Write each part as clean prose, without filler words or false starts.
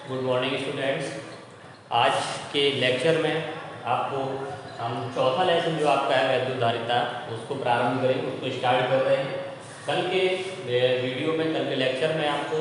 Good morning students. आज के lecture में आपको हम चौथा लेसन जो आपका है वैद्युत धारिता उसको प्रारंभ करेंगे, उसको स्टार्ट कर रहे हैं। कल के वीडियो में, कल के लेक्चर में आपको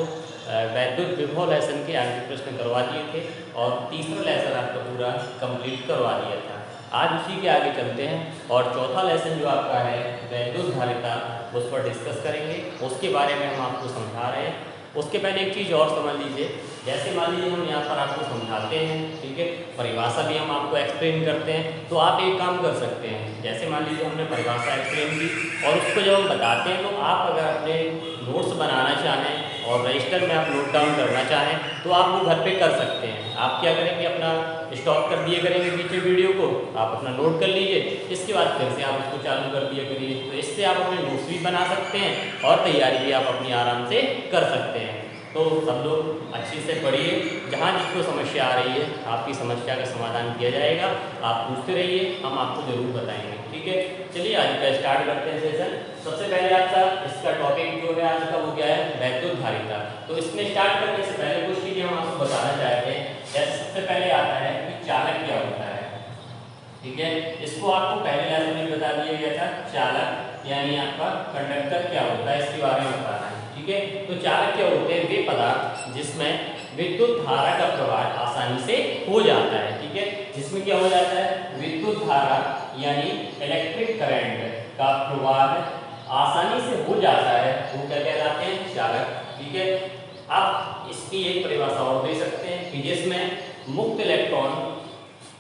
वैद्युत विभव लेसन के आगे प्रश्न करवा दिए थे और तीसरा लेसन आपका पूरा कंप्लीट करवा दिया था। आज उसी के आगे चलते हैं और चौथा लेसन जो आपका है वैद्युत धारिता उस पर डिस्कस करेंगे। उसके बारे में हम आपको समझा रहे हैं। उसके पहले एक चीज़ और समझ लीजिए, जैसे मान लीजिए हम यहाँ पर आपको समझाते हैं, ठीक है, परिभाषा भी हम आपको एक्सप्लेन करते हैं, तो आप एक काम कर सकते हैं। जैसे मान लीजिए हमने परिभाषा एक्सप्लेन की और उसको जब हम बताते हैं तो आप अगर अपने नोट्स बनाना चाहें और रजिस्टर में आप नोट डाउन करना चाहें तो आप वो घर पे कर सकते हैं। आप क्या करेंगे, अपना स्टॉप कर दिए करेंगे बीच में वीडियो को, आप अपना नोट कर लीजिए, इसके बाद फिर से आप उसको चालू कर दिया करिए। तो इससे आप अपने नोट्स भी बना सकते हैं और तैयारी भी आप अपनी आराम से कर सकते हैं। तो सब लोग अच्छे से पढ़िए, जहाँ जिसको समस्या आ रही है आपकी समस्या का समाधान किया जाएगा। आप पूछते रहिए, हम आपको ज़रूर बताएंगे, ठीक है। चलिए आज का स्टार्ट करते हैं सेशन। सबसे पहले आपका इसका टॉपिक जो है आज का वो क्या है, वैद्युत धारिता। तो इसमें स्टार्ट करने से पहले कुछ चीज़ें हम आपको बताना चाहते हैं। जैसे सबसे पहले आता है कि चालक क्या होता है, ठीक है। इसको आपको पहले लेसन में बता दिया गया था, चालक यानी आपका कंडक्टर क्या होता है इसके बारे में बताना है, ठीक है। तो चालक क्या होते हैं, वे पदार्थ जिसमें विद्युत धारा का प्रवाह आसानी से हो जाता है, ठीक है। जिसमें क्या हो जाता है, विद्युत धारा यानी इलेक्ट्रिक करंट का प्रवाह आसानी से हो जाता है, वो क्या कहलाते हैं, चालक, ठीक है। आप इसकी एक परिभाषा और दे सकते हैं कि जिसमें मुक्त इलेक्ट्रॉन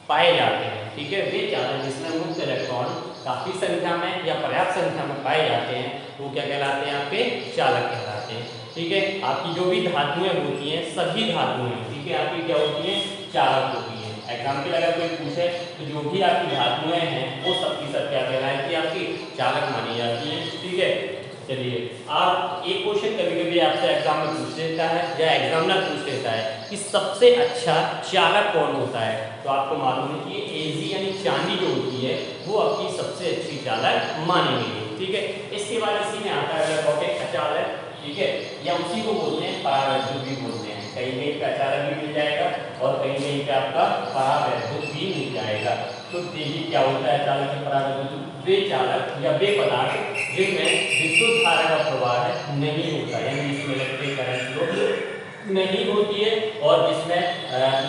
पाए जाते हैं, ठीक है। वे चालक जिसमें मुक्त इलेक्ट्रॉन काफी संख्या में या पर्याप्त संख्या में पाए जाते हैं वो क्या कहलाते हैं, आपके चालक कहलाते हैं, ठीक है। आपकी जो भी धातुएं होती हैं, सभी धातुएं, ठीक है, आपकी क्या होती हैं, चालक होती हैं। एग्जाम्पल अगर कोई पूछे तो जो भी आपकी धातुएं हैं वो सबकी सब क्या कहलाएगी, आपकी चालक मानी जाती हैं, ठीक है। चलिए, आप एक क्वेश्चन कभी कभी आपसे एग्जाम में पूछ लेता है या एग्जामिनर पूछ लेता है कि सबसे अच्छा चालक कौन होता है, तो आपको मालूम है कि एजी यानी चांदी जो होती है वो आपकी सबसे अच्छी चालक मानी गई है, ठीक है। इसके बाद इसी में आता है टॉपिक अचालक, ठीक है, या उसी को बोलते हैं परावैद्युत भी बोलते हैं। कहीं कहीं पे अचालक भी मिल जाएगा और कहीं कहीं पे आपका परावैद्युत भी मिल जाएगा। तो देखिए क्या होता है चालक या परावैद्युत, वे चालक या वे पदार्थ जिनमें विद्युत धारा का प्रवाह नहीं होता, यानी जिसमें इलेक्ट्रिक करंट फ्लो नहीं होती है और जिसमें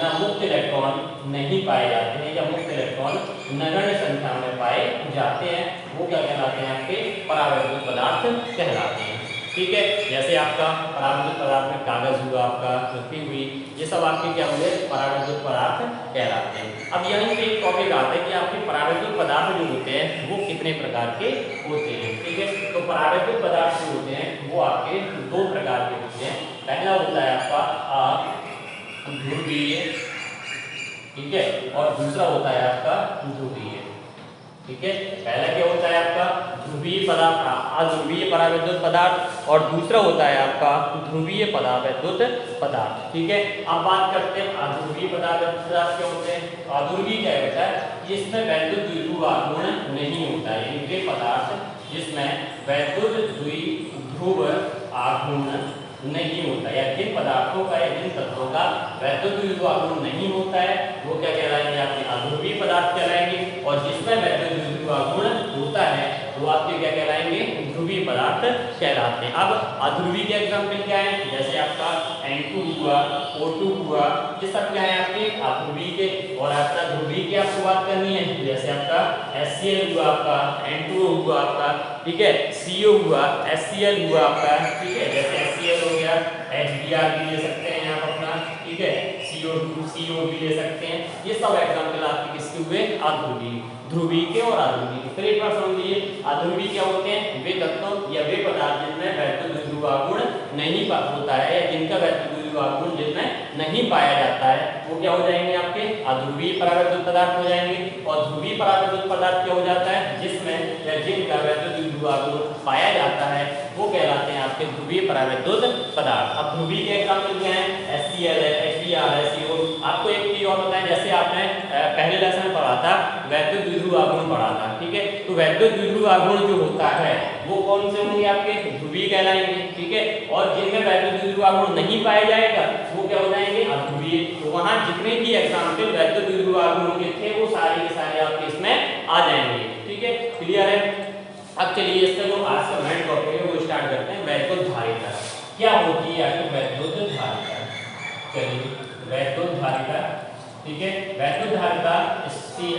ना मुक्त इलेक्ट्रॉन नहीं पाए जाते हैं या मुक्त इलेक्ट्रॉन नगण्य संख्या में पाए जाते हैं, वो क्या कहलाते हैं, आपके परावैद्युत पदार्थ कहलाते हैं, ठीक है। जैसे आपका परावैद्युत पदार्थ में कागज हुआ, आपका पृथ्वी हुई, ये सब आपके क्या हुए, परावैद्युत पदार्थ कहलाते हैं। अब यहीं पे एक टॉपिक आता है कि आपके परावैद्युत पदार्थ जो होते हैं वो कितने प्रकार के होते हैं, ठीक है। तो परावैद्युत पदार्थ जो होते हैं वो आपके दो प्रकार के होते हैं। पहला होता है आपका ध्रुवीय, ठीक है, और दूसरा होता है आपका ध्रुवीय, ठीक है। पहला क्या होता है आपका ध्रुवीय पदार्थ, अध्रुवीय परावैद्युत पदार्थ, और दूसरा होता है आपका ध्रुवीय परावैद्युत पदार्थ, ठीक है। अब बात करते हैं अध्रुवीय परावैद्युत पदार्थ क्या होते हैं। अध्रुवीय क्या होता है, जिसमें वैद्युत द्विध्रुव आघूर्ण नहीं होता है, यानी वे पदार्थ जिसमें वैद्युत द्विध्रुव आघूर्ण नहीं होता, या जिन पदार्थों का या जिन तत्वों का वैद्युत द्विध्रुव आघूर्ण नहीं होता है वो क्या कहलाएंगे, आपके अध्रुवीय पदार्थ कहलाएंगे। और जिसमें वैद्युत द्विध्रुव आघूर्ण होता है वो आपके क्या कहलाएंगे, ध्रुवीय पदार्थ कहलाते हैं। अब अध्रुवीय के एग्जाम्पल क्या है, जैसे आपका N2 हुआ, O2 हुआ, ये सब क्या है आपके अध्रुवीय के। और आपका ध्रुवीय की आपको बात करनी है, जैसे आपका HCl हुआ, आपका N2O हुआ आपका, ठीक है, CO हुआ, HCl हुआ आपका, ठीक है। जैसे HCl हो गया, HBr भी ले सकते हैं आप अपना, ठीक है, CO2 CO भी ले सकते हैं। ये सब एग्जाम्पल आपके किसके हुए, अध्रुवीय, ध्रुवीय के और अध्रुवीय के। फिर एक बार समझ लीजिए, अध्रुवीय क्या होते हैं, वे तत्व या वे पदार्थ जिनमें वैद्युत द्विध्रुव आघूर्ण नहीं होता है या जिनका वैद्युत द्विध्रुव आघूर्ण जिनमें नहीं पाया जाता है वो क्या हो जाएंगे, आपके अध्रुवीय परावैद्युत पदार्थ हो जाएंगे। और ध्रुवीय परावैद्युत पदार्थ क्या हो जाता है, जिसमें या जिनका वैद्युत द्विध्रुव आघूर्ण पाया जाता है वो कहलाते हैं आपके ध्रुवीय परावैद्युत पदार्थ। अब ध्रुवीय के एग्जाम्पल क्या हैं? HCl है, HBr है, CO। आपको एक चीज और बताएं, जैसे आपने पहले लेसन में पढ़ा था वैद्युत द्विध्रुव आघूर्ण पढ़ा था, ठीक है। तो वैद्युत द्विध्रुव आघूर्ण जो होता है वो कौन से होंगे? आपके ध्रुवीय कहलाएंगे, ठीक है। और जिनमें वैद्युत द्विध्रुव आघूर्ण नहीं पाया जाएगा वो क्या हो जाएंगे? अध्रुवीय। तो वहां जितने भी एग्जाम्पल वैद्युत द्विध्रुव आघूर्ण के थे वो सारे के सारे आपके इसमें आ जाएंगे, ठीक है। क्लियर है? अब चलिए इसका जो आज का मेन टॉपिक है वो स्टार्ट करते हैं। वैद्युत धारिता क्या होती है? आपकी वैद्युत धारिता, चलिए वैद्युत धारिता, ठीक है। वैद्युत धारिता सी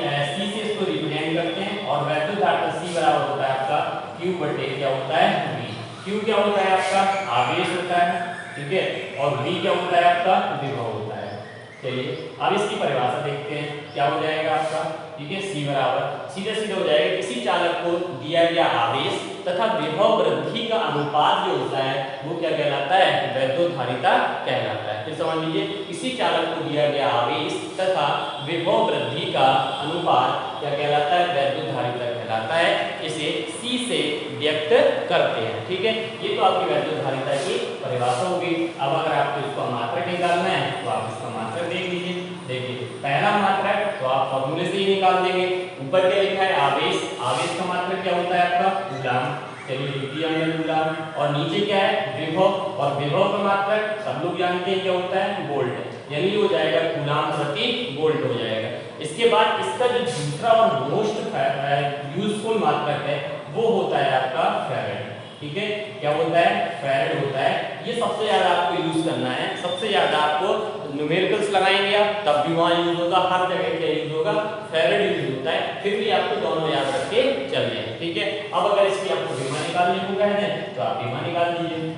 से इसको रिप्रेजेंट करते हैं और वैद्युत धारिता C बराबर होता है आपका Q बटे क्या होता है? V। Q क्या होता है? आपका आवेश होता है, ठीक है। और V क्या होता है? आपका विभव होता है। चलिए अब इसकी परिभाषा देखते हैं, क्या हो जाएगा आपका, ठीक है। C बराबर सीधे सीधे हो जाएगा किसी चालक को दिया गया आवेश तथा विभव वृद्धि का अनुपात जो होता है वो क्या कहलाता है? वैद्युत धारिता कहलाता है। फिर समझ लीजिए, किसी चालक को दिया गया आवेश तथा विभव वृद्धि का अनुपात क्या कहलाता है? वैद्युत धारिता कहलाता है। इसे C से व्यक्त करते हैं, ठीक है। ये तो आपकी वैद्युत धारिता की परिभाषा होगी। अब अगर आपको इसका मात्रक निकालना है तो आप इसका मात्रक देख लीजिए। देखिए पहला मात्रक तो आप फॉर्मूले से ही निकाल देंगे। ऊपर क्या लिखा है? आवेश। आवेश का मात्रक क्या होता है? आपका कूलाम। चलिए लिख दिया हमने कूलाम। और नीचे क्या है? विभव। और विभव का मात्रक सब लोग जानते हैं क्या होता है? वोल्ट। यानी हो जाएगा कूलाम प्रति वोल्ट हो जाएगा। इसके बाद इसका जो दूसरा और मोस्ट यूजफुल मात्रक है वो होता है आपका फैराड, ठीक है। क्या होता है? फैराड होता है। ये सबसे ज्यादा आपको यूज करना है, सबसे ज्यादा आपको न्यूमेरिकल्स लगाएंगे आप तब भी वहां यूज होगा, हर जगह क्या यूज होगा? फैराड यूज होता है। फिर भी आपको दोनों याद रख के चलने हैं, ठीक है। अब अगर इसकी आपको विमा निकालने को कह दें तो आप विमा निकाल दीजिए।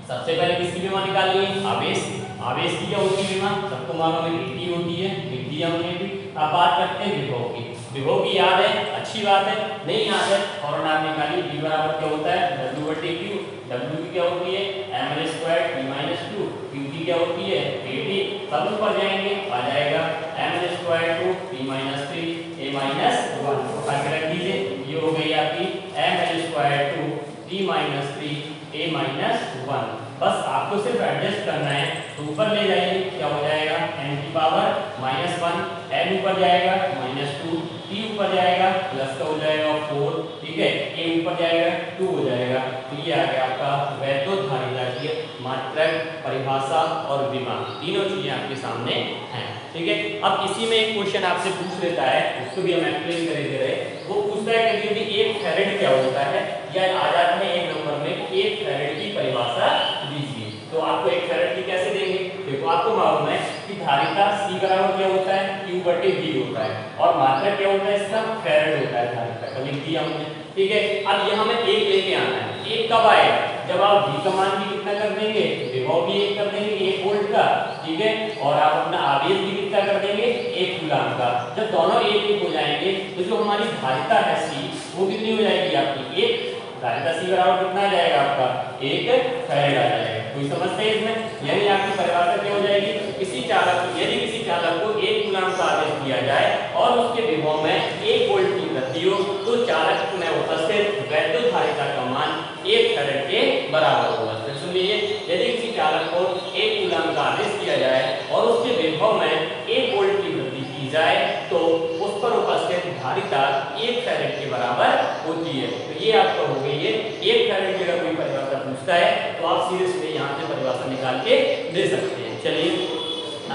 सबसे पहले किसकी विमा निकालनी है? आवेश। आवेश की क्या होती है विमा? सबको मालूम है dt होती है, लिख दिया हमने भी। अब बात करते हैं विभव की। विभव की याद है? अच्छी बात है। नहीं याद है फौरन आप निकालिए। V बराबर क्या होता है? W बटे Q। W की क्या होती है? ml square T minus 2। Q की क्या होती है? AT। सब ऊपर जाएंगे आ जाएगा ml square 2 T minus 3 A minus 1 उठा के रख दीजिए। ये हो गई आपकी ml square 2 T minus 3 A minus 1। बस आपको सिर्फ एडजस्ट करना है तो ऊपर ले जाइए, क्या हो जाएगा? n की पावर माइनस 1, n ऊपर जाएगा माइनस 2, t ऊपर जाएगा प्लस का हो जाएगा 4, ठीक है। a ऊपर जाएगा 2 हो जाएगा। तो ये आ गया आपका वैद्युत धारिता की मात्रक, परिभाषा और विमा, तीनों चीजें आपके सामने हैं, ठीक है। अब इसी में एक क्वेश्चन आपसे पूछ लेता है, उसको भी हम एक्सप्लेन करेंगे रहे। वो पूछता है कि यदि एक फैराड क्या होता है, या आ जाता है एक नंबर में एक फैराड की परिभाषा दीजिए। तो आपको एक फैराड की कैसे देंगे? देखो आपको मालूम है कि धारिता C बराबर क्या होता है? Q बटे V होता है और मात्रक क्या होता है इसका? फैराड होता है धारिता का, लिख दिया हमने, ठीक है। अब यहाँ में एक लेके आना है। एक कब आएगा? जब आप V का मान भी कितना कर देंगे? विभव भी 1 कर देंगे 1 वोल्ट का, ठीक है। और आप अपना आवेश भी कितना कर देंगे? 1 कूलाम का। जब दोनों एक हो जाएंगे तो जो हमारी धारिता है C वो कितनी हो जाएगी आपकी? 1। धारिता C बराबर कितना आ जाएगा आपका? 1 फैराड आ जाएगा। कोई समझते हैं इसमें? यानी आपकी परिभाषा क्या हो जाएगी? किसी चालक को, यदि किसी चालक को 1 कूलाम का आवेश दिया जाए और उसके विभव में 1 वोल्ट की वृद्धि हो तो चालक में उपस्थित वैद्युत धारिता का मान 1 फैराड के बराबर होगा। तो सुन लीजिए, यदि किसी चालक को 1 कूलाम का आवेश दिया जाए और उसके विभव में 1 वोल्ट की वृद्धि की जाए तो उस पर उपस्थित धारिता 1 फैराड के बराबर होती है। तो ये आपका हो गई है 1 फैराड की अगर कोई परिभाषा पूछता है तो आप सीधे सीधे यहाँ से परिभाषा निकाल के दे सकते हैं। चलिए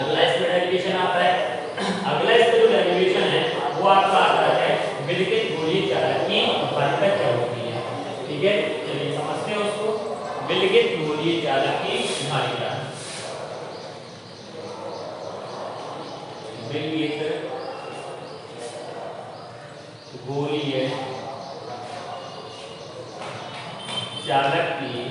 अगला इसमें डेरिवेशन आता है। अगला इसका जो डेरिवेशन है वो आपका आता है विलगित गोलीय चालक की धारिता क्या होती है, ठीक है। चलिए समझते हैं उसको। विलगित गोलीय चालक की धारिता, विलगित गोलीय चालक की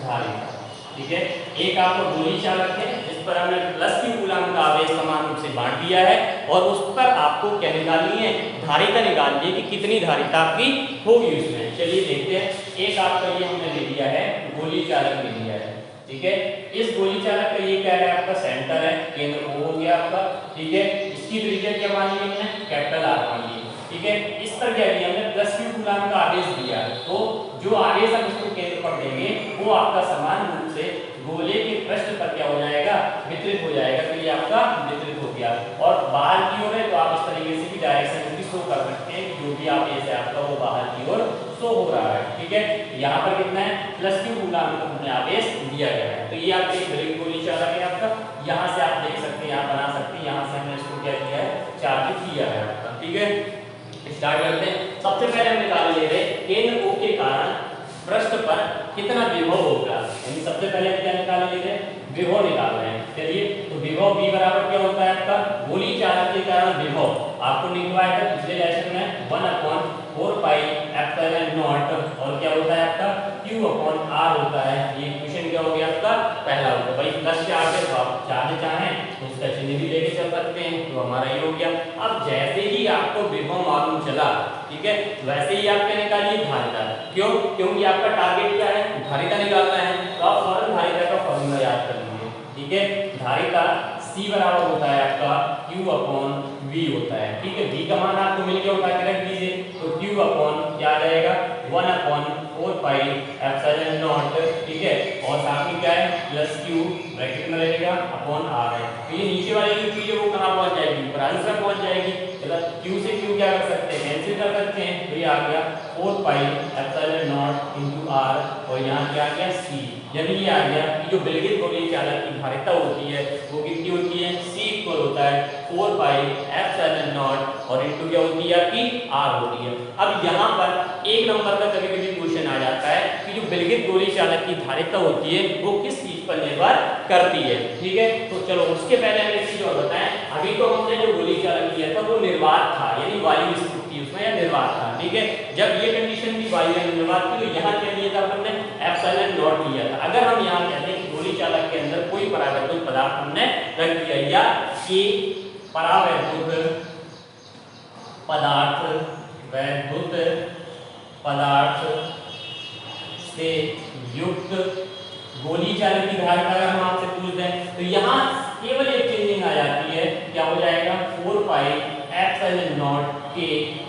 धारिता, ठीक है। एक आपको गोलीय चालक है जिस पर हमने प्लस Q कूलाम का आवेश समान रूप से बांट दिया है और उस पर आपको क्या निकालनी है? धारिता निकालनी है कि कितनी धारिता आपकी होगी उसमें। चलिए देखते हैं। एक आपका ये हमने ले लिया है गोलीय चालक ले लिया है, ठीक है। इस गोलीय चालक का ये क्या है? आपका सेंटर है, केंद्र O हो गया आपका, ठीक है। इसकी त्रिज्या क्या मान ली हमने? कैपिटल R मान ली, ठीक है। इस पर क्या किया हमने, प्लस क्यू कूलाम का आवेश दिया, तो जो आवेश हम इसको केंद्र पर देंगे वो आपका समान रूप से गोले के पृष्ठ पर क्या हो जाएगा, वितरित हो जाएगा। तो ये आपका वितरित हो गया, और बाहर की ओर है तो आप इस तरीके से भी डायरेक्शन भी शो कर सकते हैं कि जो भी आवेश है आपका वो बाहर की ओर शो हो रहा है। ठीक है, यहाँ पर कितना है, प्लस क्यू कूलाम का हमने आवेश दिया गया है। तो ये आपके बड़ी गोली चालक है आपका, यहाँ से आप देख सकते हैं, यहाँ बना सकते हैं, यहाँ से हमने इसको क्या किया है, चार्ज किया है आपका। ठीक है, स्टार्ट करते हैं। सबसे पहले हम निकाल ले रहे केंद्र O के कारण पृष्ठ पर कितना विभव होगा, यानी सबसे पहले क्या निकाल ले रहे, विभव निकाल रहे हैं। चलिए, तो विभव V बराबर क्या होता है आपका, गोली चालक के कारण विभव आपको निकलवाया था पिछले लेसन में 1/4 पाई एप्सिलॉन नॉट, और क्या होता है आपका Q/R होता है। ये इक्वेशन क्या हो गया आपका, पहला होगा। भाई प्लस चार्ज है तो आप चार्ज चाहें तो उसका चिन्ह भी लेके चल सकते हैं, तो हमारा ये हो गया। अब जैसे ही आपको विभव मालूम चला, ठीक है, वैसे ही आप क्या निकालिए, धारिता। क्यों, क्योंकि आपका टारगेट क्या है, धारिता निकालना है, तो आप फौरन धारिता का फॉर्मूला याद कर लीजिए। ठीक है, धारिता C बराबर होता है आपका Q/V होता है। ठीक है, V का मान आपको मिल गया, उठा के रख दीजिए, तो Q/ क्या आ जाएगा, 1/4 पाई एप्सिलॉन नॉट। ठीक है, और साथ में क्या है, प्लस Q ब्रैकेट में रहेगा अपॉन R है। तो ये नीचे वाली जो चीज है वो कहाँ पहुंच जाएगी, ऊपर आंसर पहुंच जाएगी। मतलब Q से Q क्या कर सकते हैं, कैंसिल कर सकते हैं, तो ये आ गया 4 pi epsilon not into R, और यहाँ क्या आ गया C। यानी ये आ गया कि जो विलगित गोलीय चालक की धारिता होती है वो कितनी होती है, C इक्वल होता है 4 पाई एप्सिलॉन नॉट और इनटू क्या होती है आपकी R होती है। अब यहाँ पर एक नंबर का कभी कभी क्वेश्चन आ जाता है कि जो विलगित गोलीय चालक की धारिता होती है वो किस चीज पर निर्भर करती है। ठीक है, तो चलो उसके पहले हमें एक चीज और बताएं। अभी तो हमने जो गोलीय चालक किया था वो निर्वात था, यानी वायु स्थित थी उसमें, या निर्वात था। ठीक है, जब ये कंडीशन थी वायु या निर्वात की, तो यहाँ क्या लिया था हमने, एप्सिलॉन नॉट लिया था। अगर हम यहाँ कहते हैं कि गोलीय चालक के अंदर कोई परावैद्युत पदार्थ हमने रख दिया, या कि परावैद्युत पदार्थ वैद्युत पदार्थ से युक्त गोलीय चालक की धारिता अगर हम आपसे पूछ दें, तो यहाँ केवल एक चेंजिंग आ जाती है, क्या हो जाएगा, 4 पाई एप्सिलॉन नॉट K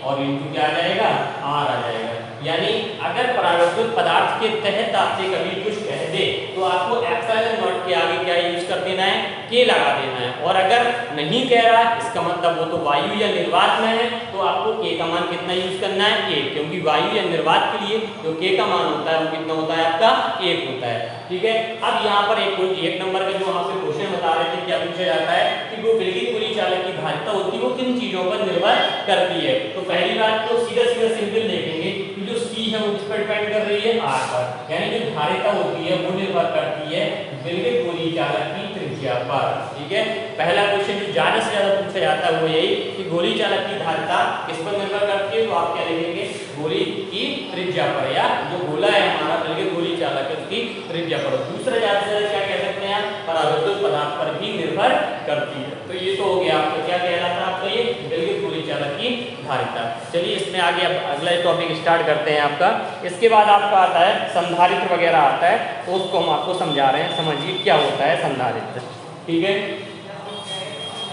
और इनटू क्या आ जाएगा, R आ जाएगा। यानी अगर परावैद्युत पदार्थ के तहत आपसे कभी कुछ कह दे तो आपको एप्सिलॉन नॉट के आगे क्या यूज कर देना है, K लगा देना है। और अगर नहीं कह रहा है, इसका मतलब वो तो वायु या निर्वात में है, तो आपको K का मान कितना यूज करना है, 1, क्योंकि वायु या निर्वात के लिए जो K का मान होता है वो कितना होता है आपका, 1 होता है। ठीक है, अब यहाँ पर एक नंबर का जो आपसे क्वेश्चन बता रहे थे, क्या पूछा जाता है कि वो विलगित गोलीय चालक की धारिता होती है वो किन चीजों पर निर्भर करती है। तो पहली बात तो सीधा सिंपल देखेंगे कि जो C है वो किस पर डिपेंड कर रही है, R पर, यानी जो धारिता होती है वो निर्भर करती है विलगित गोलीय चालक की त्रिज्या पर। ठीक है, पहला क्वेश्चन जो ज्यादा से ज्यादा पूछा जाता है वो यही कि गोलीय चालक की धारिता किस पर निर्भर करती है, तो आप क्या लिखेंगे, गोली की त्रिज्या पर, या जो गोला है हमारा विलगित गोलीय चालक है उसकी त्रिज्या पर। दूसरा ज्यादा से ज्यादा क्या कह सकते हैं, परावैद्युत पदार्थ पर भी निर्भर करती है। तो ये तो हो गया आपका क्या कहलाता है, आपका ये विलगित गोलीय चालक की धारिता। चलिए इसमें आगे अगला टॉपिक स्टार्ट करते हैं आपका। इसके बाद आपका आता है संधारित्र वगैरह आता है, तो उसको हम आपको समझा रहे हैं, समझिए क्या होता है संधारित्र। ठीक है,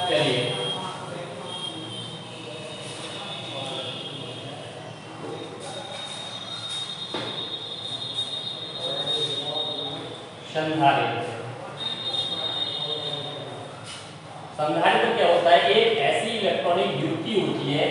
चलिए संधारित्र क्या होता है, एक ऐसी इलेक्ट्रॉनिक युक्ति होती है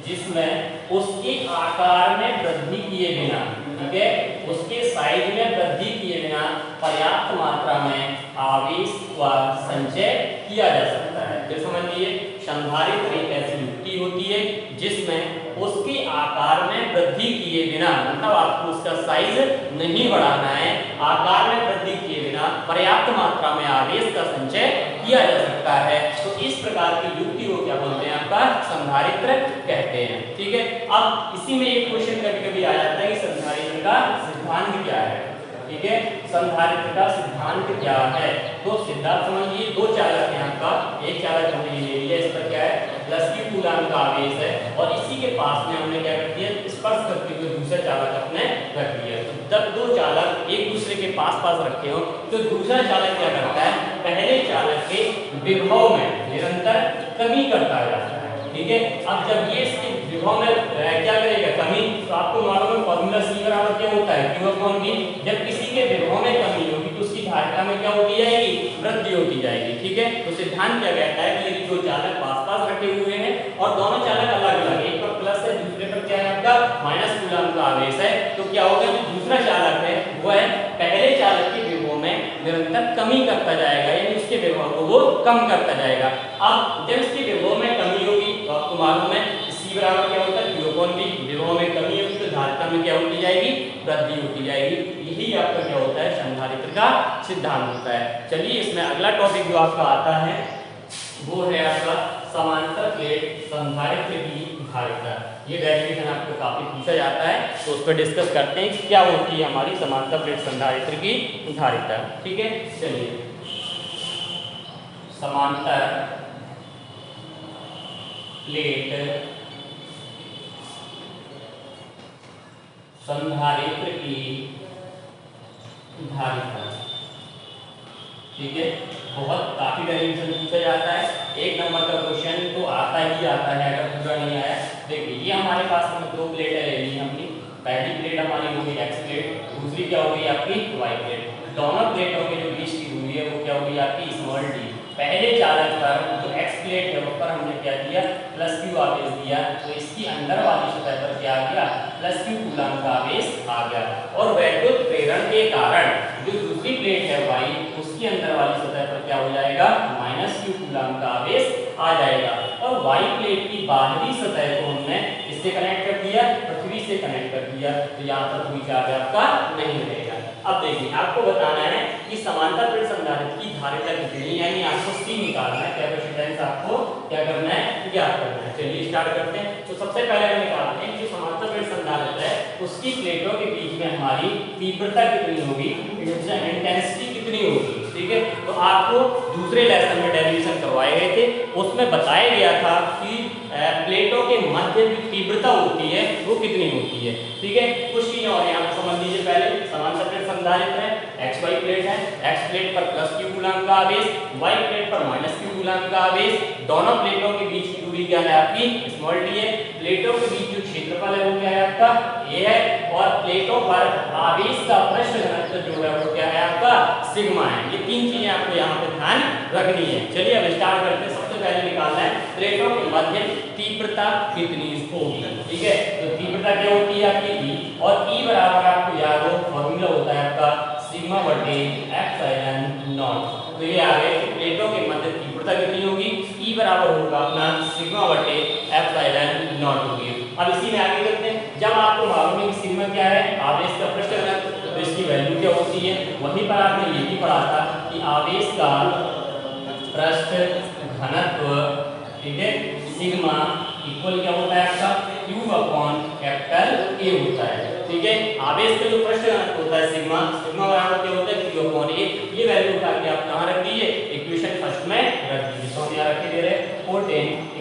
जिसमें उसके आकार में वृद्धि किए बिना, ठीक है, उसके साइज में वृद्धि किए बिना पर्याप्त मात्रा में आवेश का संचय किया जा सकता है। फिर समझ लीजिए, संधारित्र एक ऐसी युक्ति होती है जिसमें उसके आकार में वृद्धि किए बिना, मतलब आपको उसका साइज नहीं बढ़ाना है, आकार में वृद्धि किए बिना पर्याप्त मात्रा में आवेश का संचय किया जा सकता है। तो इस प्रकार की युक्ति को क्या बोलते हैं, आपका संधारित्र कहते हैं। ठीक है, अब इसी में एक क्वेश्चन कभी कभी आ जाता है कि संधारित्र का सिद्धांत क्या है। ठीक है, संधारित्र का सिद्धांत क्या है, तो सिद्धांत समझिए, दो चालक है आपका, एक चालक हमने ले लिया, इस पर क्या है, प्लस की कूलाम का आवेश है, और इसी के पास में हमने क्या कर दिया, स्पर्श करते हुए दूसरा चालक अपने रख दिया। तो जब दो चालक एक दूसरे के पास रखे हो तो दूसरा चालक क्या करता है, पहले चालक के विभव में निरंतर कमी करता जाता है। ठीक है, अब जब ये इसके विभव में क्या करेगा, कमी। तो आपको मालूम है फॉर्मूला C बराबर क्या होता है, Q अपॉन V। जब किसी के विभव में कमी होगी तो उसकी धारिता में क्या होती जाएगी, वृद्धि होती जाएगी। ठीक है, तो सिद्धांत क्या कहता है कि यदि दो चालक पास-पास रखे हुए हैं और दोनों चालक अलग-अलग, एक पर प्लस है दूसरे पर क्या है आपका माइनस कूलम का आवेश है, तो क्या होगा, जो दूसरा चालक है वो है पहले चालक के विभव में निरंतर कमी करता जाएगा, यानी उसके विभव को वो कम करता जाएगा। अब जब इसके विभव में कमी होगी तो आपको मालूम है C बराबर क्या होता है, Q अपॉन V। विभव में कमी होगी तो धारिता में क्या होती जाएगी, वृद्धि होती जाएगी। यही आपका क्या होता है, संधारित्र का सिद्धांत होता है। चलिए इसमें अगला टॉपिक जो आपका आता है वो है आपका समांतर प्लेट संधारित्र की धारिता। ये डेरिवेशन आपको काफी पूछा जाता है, तो उस पर डिस्कस करते हैं कि क्या होती है हमारी समांतर प्लेट संधारित्र की धारिता। ठीक है, चलिए समांतर प्लेट संधारित्र की धारिता। ठीक है, बहुत काफी डेरिवेशन पूछा जाता है, एक नंबर का क्वेश्चन तो आता ही आता है, अगर पूरा नहीं आया। देखिए ये हमारे पास में दो प्लेटें ले ली हमने, पहली प्लेट हमारी होगी एक्स प्लेट, दूसरी क्या होगी आपकी वाई प्लेट। दोनों प्लेटों के जो बीच की दूरी है वो क्या होगी आपकी स्मॉल डी। पहले चालक पर जो एक्स प्लेट है उस पर हमने क्या दिया, प्लस क्यू आवेश दिया, तो इसकी अंदर वाली सतह पर क्या आ गया, प्लस क्यू कूलम का आवेश आ गया। और वैद्युत प्रेरण के कारण जो दूसरी प्लेट है वाई, उसकी अंदर वाली सतह पर क्या हो जाएगा, माइनस क्यू कूलम का आवेश आ जाएगा। और वाई प्लेट की बाहरी सतह को हमने इससे कनेक्ट कर दिया, पृथ्वी से कनेक्ट कर दिया, तो यहाँ पर कोई चार्ज आपका नहीं रहेगा। अब देखिए आपको बताना है कि समांतर प्लेट संधारित्र की धारिता कितनी, यानी आपको C निकालना है, कैपेसिटेंस आपको क्या करना है, ज्ञात करना है। चलिए स्टार्ट करते हैं। तो सबसे पहले हम निकालते हैं कि जो समांतर प्लेट संधारित्र है उसकी प्लेटों के बीच में हमारी तीव्रता कितनी होगी, इंटेंसिटी कितनी होगी। ठीक है, तो आपको दूसरे लेसन में डेरिवेशन करवाए गए थे, उसमें बताया गया था कि प्लेटों के मध्य जो तीव्रता होती है वो कितनी होती है। ठीक है, कुछ चीजें और यहाँ पर समझ लीजिए। पहले समांतर प्लेट संधारित्र है, एक्स वाई प्लेट है, एक्स प्लेट पर प्लस क्यू कूलम का आवेश, वाई प्लेट पर माइनस क्यू कूलम का आवेश। दोनों प्लेटों के बीच की दूरी क्या है आपकी, स्मॉल डी है। प्लेटों के बीच जो क्षेत्रफल है वो क्या है आपका, ए है। और प्लेटों पर आवेश का पृष्ठ घनत्व जो है वो क्या है आपका, सिग्मा है। ये तीन चीजें आपको यहाँ पे ध्यान रखनी है। चलिए अब स्टार्ट करते हैं। सबसे पहले निकालना है प्लेटों के मध्य तीव्रता कितनी होगी। ठीक है, तो तीव्रता क्या होती है आपकी E, और E बराबर आपको याद हो फॉर्मूला होता है आपका सिग्मा बटे एप्सिलॉन नॉट। तो ये आ गए प्लेटों के मध्य तीव्रता कितनी होगी, E बराबर होगा अपना सिग्मा बटे एप्सिलॉन नॉट होगी। अब इसी में आगे करते हैं। जब आपको मालूम है कि सिग्मा क्या है, आवेश का पृष्ठ घनत्व, तो इसकी वैल्यू क्या होती है, वहीं पर आपने ये भी पढ़ा था कि आवेश का पृष्ठ घनत्व, ठीक है, सिग्मा इक्वल क्या होता है आपका Q अपॉन कैपिटल A होता है। ठीक है, आवेश का जो पृष्ठ घनत्व होता है सिग्मा, सिग्मा बराबर क्या होता है Q अपॉन A। ये वैल्यू उठा के आप कहाँ रख दीजिए, इक्वेशन फर्स्ट में रख दीजिए। तो हम यहाँ रखे दे रहे हैं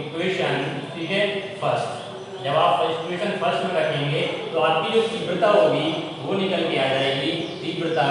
इक्वेशन, ठीक है, फर्स्ट। जब आप इक्वेशन फर्स्ट में रखेंगे तो आपकी जो तीव्रता होगी वो निकल के आ जाएगी, तीव्रता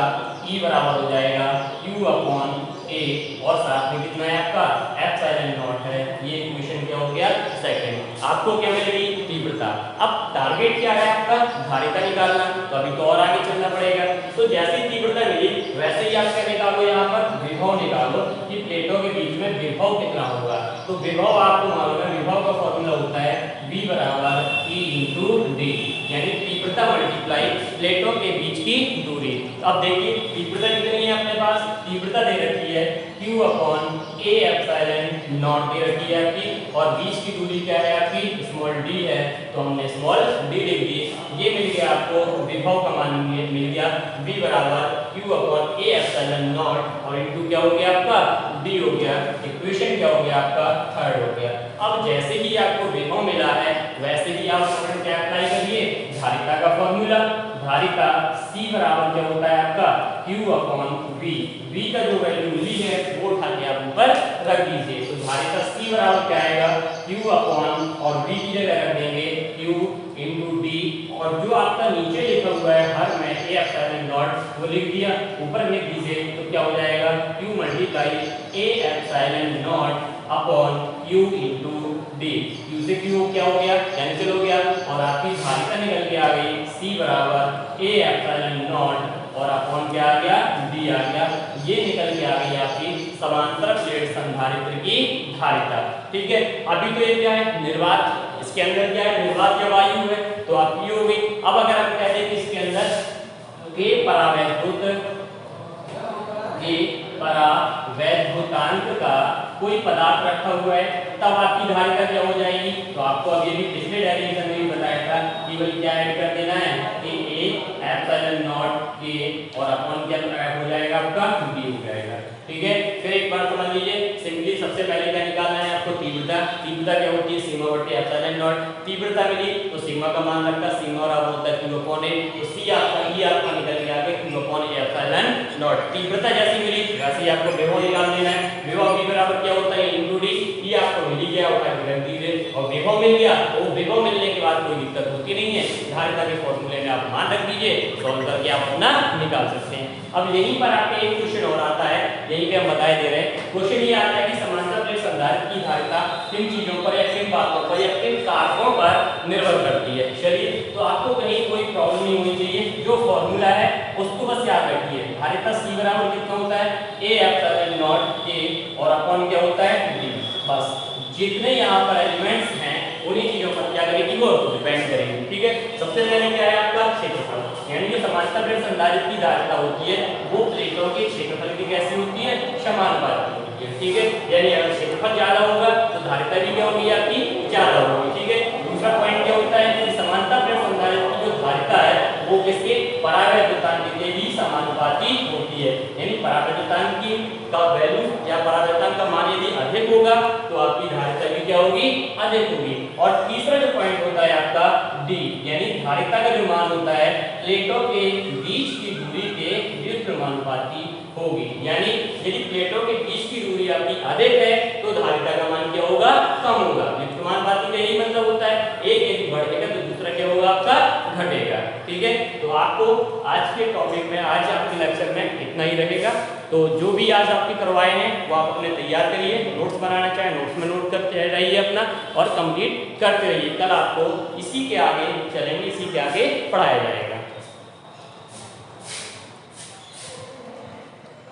E बराबर हो जाएगा Q अपॉन A, और साथ में कितना है आपका एप्सिलॉन नॉट है। ये इक्वेशन क्या हो गया, सेकंड। आपको क्या मिलेगी, तीव्रता। अब टारगेट क्या है आपका, धारिता निकालना, तो अभी तो और आगे चलना पड़ेगा। तो जैसी तीव्रता मिली वैसे ही आप क्या निकालो, यहाँ पर विभव निकालो कि प्लेटों के बीच में विभव कितना होगा। तो विभव आपको मालूम है, विभव का फॉर्मूला होता है V बराबर E इंटू डी, यानी तीव्रता मल्टीप्लाई प्लेटों के बीच की दूरी। अब देखिए तीव्रता कितनी है अपने पास, तीव्रता दे रखी है Q upon A epsilon not they रखी है आपकी, और बीच की दूरी क्या है आपकी स्मॉल d है, तो हमने स्मॉल d लिख दी। ये मिल गया आपको विभव का मान मिल गया V बराबर Q upon A epsilon not, और इनटू क्या हो गया आपका d हो गया। इक्वेशन क्या हो गया आपका थर्ड हो गया। अब जैसे ही आपको विभव मिला है वैसे ही आप करंट क्या अप्लाई करिए, धारिता का फॉर्मूला। धारिता C बराबर क्या होता है आपका Q अपॉन V। V का जो वैल्यू मिली है वो उठा के आप ऊपर रख दीजिए। तो धारिता C बराबर क्या आएगा, Q अपॉन, और V की जगह रख देंगे Q इंटू D, और जो आपका नीचे लिखा हुआ है हर में A एप्सिलॉन नॉट वो लिख दिया, ऊपर लिख दीजिए। तो क्या हो जाएगा Q multiply A epsilon not upon Q into D. Q से क्यू क्या हो गया, कैंसिल हो गया और आपकी धारिता निकल के आ गई C बराबर A एप्सिलॉन नॉट और अपॉन क्या आ गया, डी आ गया। ये निकल के आ गई आपकी समांतर प्लेट संधारित्र की धारिता। ठीक है, अभी तो ये क्या है, निर्वात, इसके अंदर क्या है, निर्वात या वायु है, तो आपकी हो गई। अब अगर हम कहते हैं कि इसके अंदर परावैद्युतांक का कोई पदार्थ रखा हुआ है, तब आपकी धारिता क्या हो जाएगी। तो आपको अब ये भी पिछले डेरिवेशन में भी बताया था, केवल क्या ऐड कर देना है कि A एप्सिलॉन नॉट K और अपॉन क्या हो जाएगा आपका D हो जाएगा। ठीक है, फिर एक बार समझ लीजिए, सिंपली सबसे पहले क्या निकालना है आपको, तीव्रता। तीव्रता क्या होती है, सिग्मा बटे एप्सिलॉन नॉट। तीव्रता मिली तो सिग्मा का मान रखा, सिग्मा और अब होता है Q अपॉन A, तो C आपका E आपका निकल गया कि Q upon A epsilon not. तीव्रता जैसी मिली वैसे ही आपको विभव निकाल देना है। विभव V बराबर क्या होता है, इनटू D। E आपको मिल गया, उठा के रख दीजिए और विभव मिल गया, तो विभव मिलने के बाद कोई दिक्कत होती नहीं है, धारिता के फॉर्मूले में आप मान रख दीजिए, सॉल्व करके आप अपना निकाल सकते हैं। अब यहीं पर आपके एक क्वेश्चन और आता है, यहीं पे हम बताए दे रहे हैं। क्वेश्चन ये आता है कि समांतर प्लेट संधारित्र की धारिता किन चीजों पर या किन बातों पर या किन कारकों पर निर्भर करती है। चलिए, तो आपको कहीं कोई प्रॉब्लम नहीं होनी चाहिए, जो फॉर्मूला है उसको बस याद रखिए। धारिता C बराबर कितना होता है, A एप्सिलॉन नॉट K और अपॉन क्या होता है, D। बस जितने यहाँ पर एलिमेंट्स हैं उन्हीं चीजों पर क्या करेगी, वो डिपेंड करेंगे। ठीक है, सबसे पहले क्या है आपका क्षेत्रफल, यानी जो समांतर प्लेट संधारित्र की धारिता होती है वो प्लेटों के क्षेत्रफल की कैसी होती है, समानुपाती होती है। ठीक है, यानी अगर क्षेत्रफल ज्यादा होगा तो धारिता भी क्या होगी आपकी, ज्यादा होगी। ठीक है, दूसरा पॉइंट क्या होता है कि समांतर प्लेट संधारित्र की जो धारिता है वो किसके, परावैद्युतांक के भी समानुपाती होती है। यानी परावैद्युतांक की का वैल्यू या परावैद्युतांक का मान यदि अधिक होगा तो आपकी धारिता भी क्या होगी, अधिक होगी। और तीसरा जो पॉइंट होता है आपका D, यानी धारिता का जो मान होता है प्लेटों के बीच की दूरी के व्युत्क्रमानुपाती होगी। यानी यदि प्लेटों के बीच की दूरी आपकी अधिक है तो धारिता का मान क्या होगा, कम होगा। व्युत्क्रमानुपाती का यही मतलब होता है, एक यदि बढ़ेगा तो दूसरा क्या होगा आपका, घटेगा। ठीक है, तो आपको आज के टॉपिक में, आज आपके लेक्चर में इतना ही रहेगा। तो जो भी आज आपके करवाए हैं वो आप अपने तैयार करिए, नोट्स बनाना चाहे नोट्स में नोट करते रहिए अपना और कंप्लीट करते रहिए। कल आपको इसी के आगे चलेंगे, इसी के आगे पढ़ाया जाएगा।